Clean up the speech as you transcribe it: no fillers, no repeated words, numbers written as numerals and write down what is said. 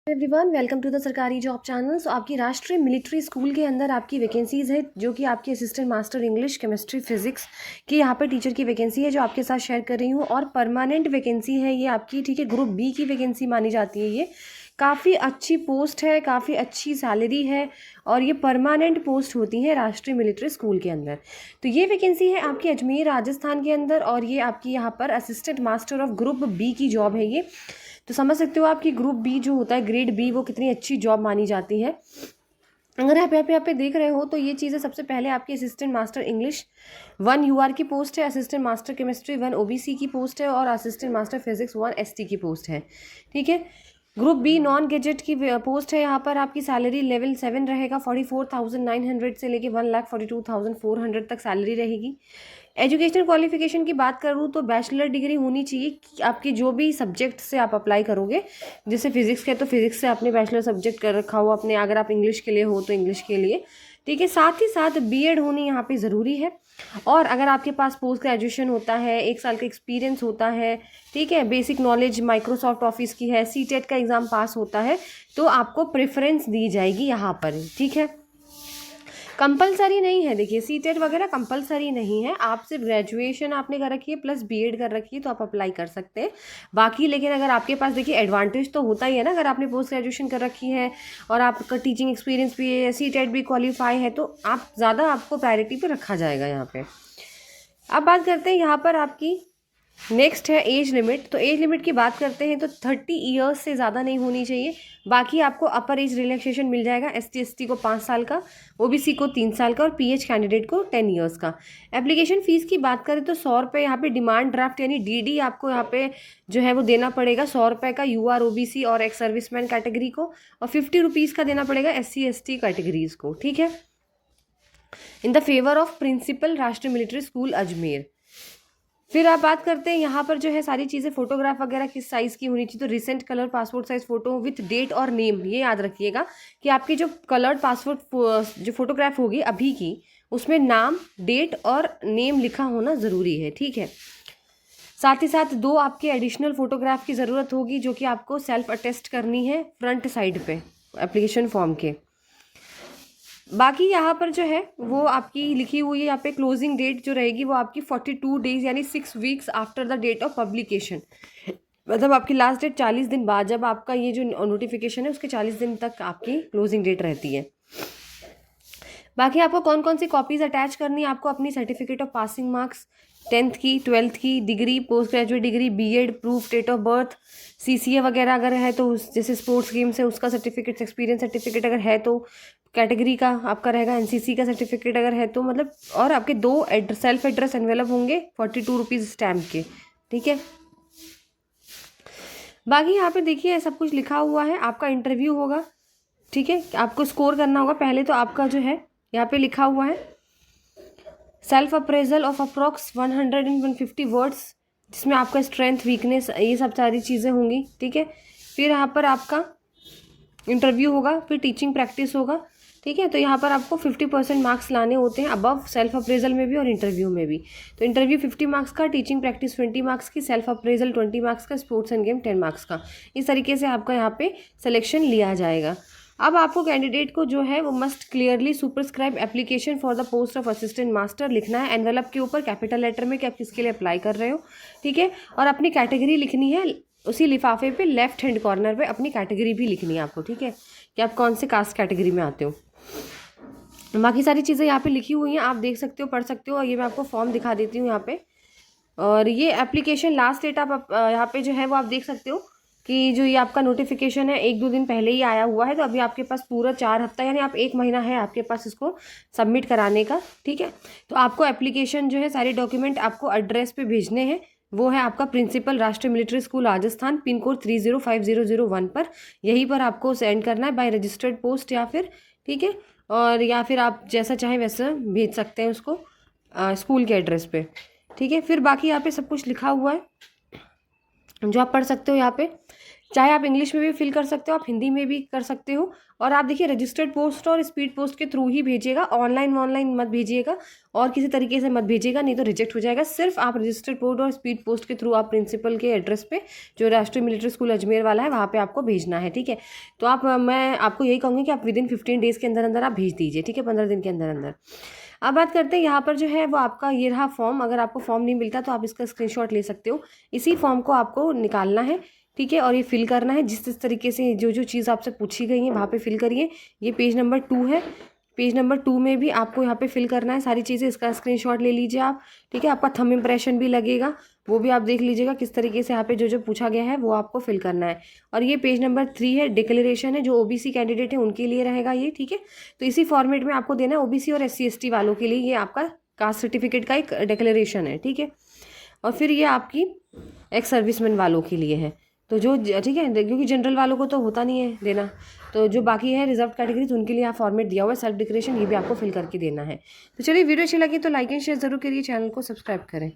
Everyone welcome to the सरकारी job channel. सो आपकी राष्ट्रीय मिलिट्री स्कूल के अंदर आपकी वैकेंसीज़ है जो कि आपकी assistant master English chemistry physics की यहाँ पर टीचर की वैकेंसी है जो आपके साथ शेयर कर रही हूँ और परमानेंट वैकेंसी है ये आपकी, ठीक है। ग्रुप बी की वैकेंसी मानी जाती है। ये काफ़ी अच्छी पोस्ट है, काफ़ी अच्छी सैलरी है और ये परमानेंट पोस्ट होती है राष्ट्रीय मिलिट्री स्कूल के अंदर। तो ये वैकेंसी है आपकी अजमेर राजस्थान के अंदर और ये आपकी यहाँ पर assistant master of group B की जॉब है ये। तो समझ सकते हो आप कि ग्रुप बी जो होता है, ग्रेड बी, वो कितनी अच्छी जॉब मानी जाती है। अगर आप यहाँ पे देख रहे हो तो ये चीज़ें सबसे पहले आपकी असिस्टेंट मास्टर इंग्लिश 1 यूआर की पोस्ट है, असिस्टेंट मास्टर केमिस्ट्री 1 ओबीसी की पोस्ट है और असिस्टेंट मास्टर फिजिक्स 1 एसटी की पोस्ट है, ठीक है। ग्रुप बी नॉन गेजेट की पोस्ट है। यहाँ पर आपकी सैलरी लेवल 7 रहेगा, 44,900 से लेके 1,42,400 तक सैलरी रहेगी। एजुकेशनल क्वालिफिकेशन की बात करूँ तो बैचलर डिग्री होनी चाहिए आपकी जो भी सब्जेक्ट से आप अप्लाई करोगे। जैसे फिजिक्स के तो फिजिक्स से आपने बैचलर सब्जेक्ट कर रखा हो अपने, अगर आप इंग्लिश के लिए हो तो इंग्लिश के लिए, ठीक है। साथ ही साथ बीएड होनी यहाँ पे ज़रूरी है और अगर आपके पास पोस्ट ग्रेजुएशन होता है, 1 साल का एक्सपीरियंस होता है, ठीक है, बेसिक नॉलेज माइक्रोसॉफ्ट ऑफिस की है, सीटेट का एग्ज़ाम पास होता है तो आपको प्रेफरेंस दी जाएगी यहाँ पर, ठीक है। कंपलसरी नहीं है, देखिए सीटेट वगैरह कंपलसरी नहीं है। आप सिर्फ ग्रेजुएशन आपने कर रखी है प्लस बीएड कर रखी है तो आप अप्लाई कर सकते हैं। बाकी लेकिन अगर आपके पास, देखिए एडवांटेज तो होता ही है ना, अगर आपने पोस्ट ग्रेजुएशन कर रखी है और आपका टीचिंग एक्सपीरियंस भी है, सीटेट भी क्वालिफाई है तो आप ज़्यादा आपको प्रायोरिटी पे रखा जाएगा यहाँ पे। अब बात करते हैं यहाँ पर आपकी नेक्स्ट है एज लिमिट। तो एज लिमिट की बात करते हैं तो 30 ईयर्स से ज़्यादा नहीं होनी चाहिए। बाकी आपको अपर एज रिलैक्सेशन मिल जाएगा, एसटी एसटी को 5 साल का, ओबीसी को 3 साल का और पीएच कैंडिडेट को 10 ईयर्स का। एप्लीकेशन फ़ीस की बात करें तो 100 रुपये यहाँ पे डिमांड ड्राफ्ट यानी डीडी आपको यहाँ पे जो है वो देना पड़ेगा 100 रुपये का यूआर ओबीसी और एक्स सर्विसमैन कैटेगरी को, और 50 रुपीज़ का देना पड़ेगा एससी एसटी कैटेगरीज को, ठीक है, in the favour of principal राष्ट्रीय मिलिट्री स्कूल अजमेर। फिर आप बात करते हैं यहाँ पर जो है सारी चीज़ें, फोटोग्राफ वगैरह किस साइज़ की होनी चाहिए। तो recent colour passport size photo with date और नेम, ये याद रखिएगा कि आपकी जो कलर्ड पासपोर्ट जो फोटोग्राफ होगी अभी की, उसमें नाम, डेट और नेम लिखा होना ज़रूरी है, ठीक है। साथ ही साथ 2 आपके एडिशनल फोटोग्राफ की ज़रूरत होगी जो कि आपको सेल्फ अटेस्ट करनी है फ्रंट साइड पे एप्लीकेशन फॉर्म के। बाकी यहाँ पर जो है वो आपकी लिखी हुई है यहाँ पे क्लोजिंग डेट जो रहेगी वो आपकी 42 डेज यानी 6 weeks after the date of publication, मतलब आपकी लास्ट डेट 40 दिन बाद, जब आपका ये जो नोटिफिकेशन है उसके 40 दिन तक आपकी क्लोजिंग डेट रहती है। बाकी आपको कौन कौन सी कॉपीज़ अटैच करनी है, आपको अपनी certificate of passing marks, 10th की, 12th की degree, post graduate degree, BEd, proof, date of birth, CCA वगैरह अगर है तो जैसे स्पोर्ट्स गेम्स है उसका सर्टिफिकेट, एक्सपीरियंस सर्टिफिकेट अगर है तो, कैटेगरी का आपका रहेगा एनसीसी का सर्टिफिकेट अगर है तो, मतलब, और आपके 2 सेल्फ एड्रेस एनवेलप होंगे 42 रुपीज़ स्टैम्प के, ठीक है। बाकी यहाँ पे देखिए सब कुछ लिखा हुआ है। आपका इंटरव्यू होगा, ठीक है, आपको स्कोर करना होगा। पहले तो आपका जो है यहाँ पे लिखा हुआ है self appraisal of approx 100 and 150 words, जिसमें आपका स्ट्रेंथ, वीकनेस, ये सब सारी चीज़ें होंगी, ठीक है। फिर यहाँ पर आपका इंटरव्यू होगा, फिर टीचिंग प्रैक्टिस होगा, ठीक है। तो यहाँ पर आपको 50% मार्क्स लाने होते हैं अबव सेल्फ अप्रेजल में भी और इंटरव्यू में भी। तो इंटरव्यू 50 मार्क्स का, टीचिंग प्रैक्टिस 20 मार्क्स की, सेल्फ अप्रेजल 20 मार्क्स का, स्पोर्ट्स एंड गेम 10 मार्क्स का। इस तरीके से आपका यहाँ पे सिलेक्शन लिया जाएगा। अब आपको कैंडिडेट को जो है वो must clearly superscribe application for the post of assistant master लिखना है एनवेलप के ऊपर कैपिटल लेटर में कि आप किसके लिए अप्लाई कर रहे हो, ठीक है। और अपनी कैटेगरी लिखनी है उसी लिफाफे पे, लेफ्ट हैंड कॉर्नर पे अपनी कैटेगरी भी लिखनी है आपको, ठीक है, कि आप कौन से कास्ट कैटेगरी में आते हो। बाकी सारी चीज़ें यहाँ पे लिखी हुई हैं, आप देख सकते हो, पढ़ सकते हो। और ये मैं आपको फॉर्म दिखा देती हूँ यहाँ पे। और ये एप्लीकेशन लास्ट डेट आप यहाँ पे जो है वो आप देख सकते हो कि जो ये आपका नोटिफिकेशन है 1-2 दिन पहले ही आया हुआ है। तो अभी आपके पास पूरा 4 हफ्ता यानी आप 1 महीना है आपके पास इसको सबमिट कराने का, ठीक है। तो आपको एप्लीकेशन जो है सारे डॉक्यूमेंट आपको एड्रेस पे भेजने हैं। वो है आपका प्रिंसिपल राष्ट्रीय military school Rajasthan, pin code 305001 पर। यहीं पर आपको सेंड करना है बाय रजिस्टर्ड पोस्ट या फिर, ठीक है, और या फिर आप जैसा चाहें वैसा भेज सकते हैं उसको स्कूल के एड्रेस पे, ठीक है। फिर बाकी यहाँ पे सब कुछ लिखा हुआ है जो आप पढ़ सकते हो यहाँ पे। चाहे आप इंग्लिश में भी फिल कर सकते हो, आप हिंदी में भी कर सकते हो। और आप देखिए रजिस्टर्ड पोस्ट और स्पीड पोस्ट के थ्रू ही भेजिएगा, ऑनलाइन मत भेजिएगा और किसी तरीके से मत भेजिएगा, नहीं तो रिजेक्ट हो जाएगा। सिर्फ आप रजिस्टर्ड पोस्ट और स्पीड पोस्ट के थ्रू आप प्रिंसिपल के एड्रेस पे, जो राष्ट्रीय मिलिट्री स्कूल अजमेर वाला है, वहाँ पे आपको भेजना है, ठीक है। तो आप मैं आपको यही कहूँगी कि आप विदिन 15 डेज़ के अंदर अंदर आप भेज दीजिए, ठीक है, 15 दिन के अंदर अंदर। अब बात करते हैं यहाँ पर जो है वो आपका ये रहा फॉर्म। अगर आपको फॉर्म नहीं मिलता तो आप इसका स्क्रीनशॉट ले सकते हो। इसी फॉर्म को आपको निकालना है, ठीक है, और ये फिल करना है जिस तरीके से जो जो चीज़ आपसे पूछी गई है वहाँ पे फिल करिए। ये पेज नंबर 2 है, पेज नंबर 2 में भी आपको यहाँ पे फिल करना है सारी चीज़ें। इसका स्क्रीनशॉट ले लीजिए आप, ठीक है। आपका थंब इम्प्रेशन भी लगेगा, वो भी आप देख लीजिएगा किस तरीके से यहाँ पे जो जो पूछा गया है वो आपको फिल करना है। और ये पेज नंबर 3 है, डिक्लेरेशन है, जो ओबीसी कैंडिडेट है उनके लिए रहेगा ये, ठीक है। तो इसी फॉर्मेट में आपको देना है। ओबीसी और SC ST वालों के लिए ये आपका कास्ट सर्टिफिकेट का एक डिक्लेरेशन है, ठीक है। और फिर ये आपकी एक्स सर्विसमैन वालों के लिए है, तो जो ठीक है, क्योंकि जनरल वालों को तो होता नहीं है देना, तो जो बाकी है रिजर्व कैटेगरीज उनके लिए यहाँ फॉर्मेट दिया हुआ है सेल्फ डिक्लेरेशन, ये भी आपको फिल करके देना है। तो चलिए, वीडियो अच्छी लगी तो लाइक एंड शेयर जरूर करिए, चैनल को सब्सक्राइब करें।